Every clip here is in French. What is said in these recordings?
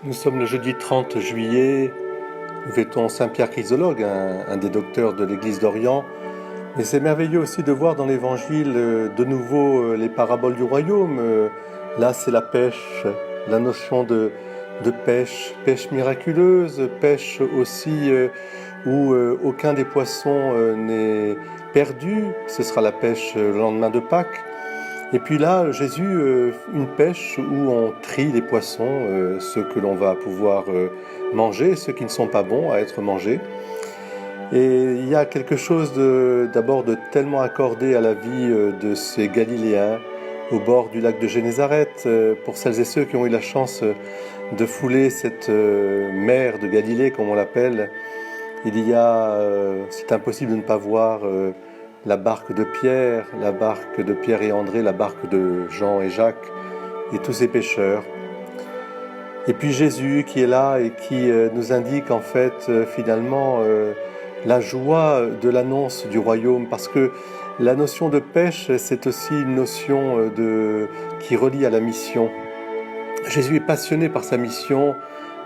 Nous sommes le jeudi 30 juillet, nous fêtons Saint Pierre Chrysologue, un des docteurs de l'Église d'Orient. Et c'est merveilleux aussi de voir dans l'Évangile de nouveau les paraboles du royaume. Là, c'est la pêche, la notion de pêche, pêche miraculeuse, pêche aussi où aucun des poissons n'est perdu. Ce sera la pêche le lendemain de Pâques. Et puis là, Jésus, une pêche où on trie les poissons, ceux que l'on va pouvoir manger, ceux qui ne sont pas bons à être mangés. Et il y a quelque chose d'abord de tellement accordé à la vie de ces Galiléens au bord du lac de Génézareth. Pour celles et ceux qui ont eu la chance de fouler cette mer de Galilée, comme on l'appelle, c'est impossible de ne pas voir la barque de Pierre et André, la barque de Jean et Jacques, et tous ces pêcheurs. Et puis Jésus qui est là et qui nous indique en fait finalement la joie de l'annonce du royaume, parce que la notion de pêche, c'est aussi une notion qui relie à la mission. Jésus est passionné par sa mission,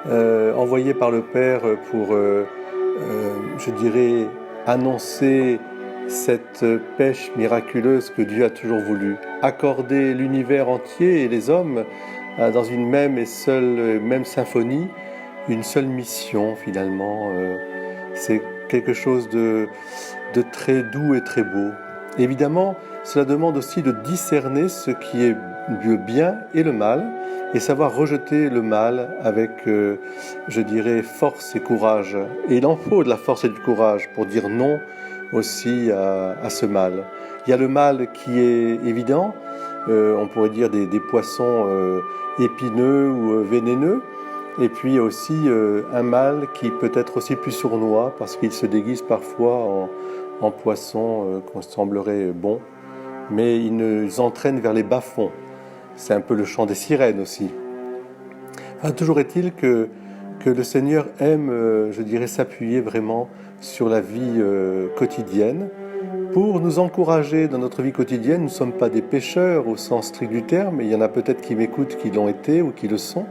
envoyé par le Père pour, je dirais, annoncer cette pêche miraculeuse que Dieu a toujours voulu, accorder l'univers entier et les hommes dans une même symphonie, une seule mission finalement. C'est quelque chose de très doux et très beau. Évidemment, cela demande aussi de discerner ce qui est le bien et le mal, et savoir rejeter le mal avec, je dirais, force et courage. Et il en faut de la force et du courage pour dire non aussi à ce mal. Il y a le mal qui est évident, on pourrait dire des poissons épineux ou vénéneux, et puis aussi un mal qui peut être aussi plus sournois parce qu'il se déguise parfois en poissons qu'on semblerait bons, mais il nous entraîne vers les bas-fonds. C'est un peu le chant des sirènes aussi. Enfin, toujours est-il que le Seigneur aime, je dirais, s'appuyer vraiment sur la vie quotidienne pour nous encourager dans notre vie quotidienne. Nous ne sommes pas des pêcheurs au sens strict du terme, et il y en a peut-être qui m'écoutent, qui l'ont été ou qui le sont.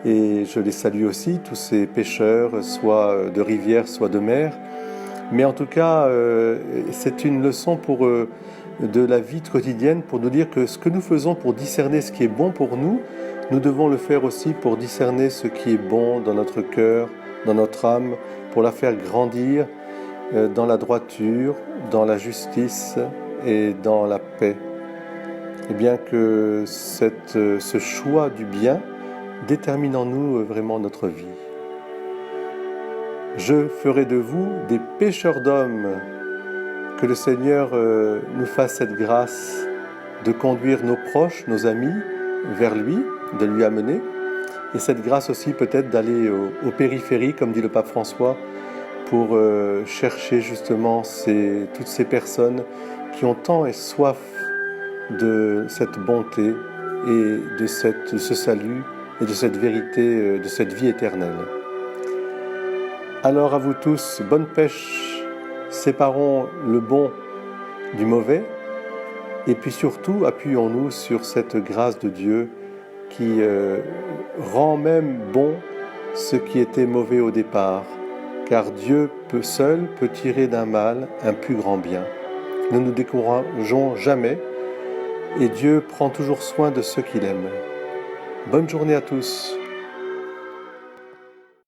Et je les salue aussi, tous ces pêcheurs, soit de rivière, soit de mer. Mais en tout cas, c'est une leçon de la vie quotidienne pour nous dire que ce que nous faisons pour discerner ce qui est bon pour nous, nous devons le faire aussi pour discerner ce qui est bon dans notre cœur, dans notre âme, pour la faire grandir dans la droiture, dans la justice et dans la paix. Et bien que ce choix du bien détermine en nous vraiment notre vie. Je ferai de vous des pêcheurs d'hommes. Que le Seigneur nous fasse cette grâce de conduire nos proches, nos amis, vers lui, de lui amener. Et cette grâce aussi peut-être d'aller aux périphéries, comme dit le pape François, pour chercher justement toutes ces personnes qui ont tant et soif de cette bonté et de ce salut et de cette vérité, de cette vie éternelle. Alors à vous tous, bonne pêche, séparons le bon du mauvais, et puis surtout appuyons-nous sur cette grâce de Dieu qui rend même bon ce qui était mauvais au départ, car Dieu seul peut tirer d'un mal un plus grand bien. Ne nous décourageons jamais, et Dieu prend toujours soin de ceux qu'il aime. Bonne journée à tous.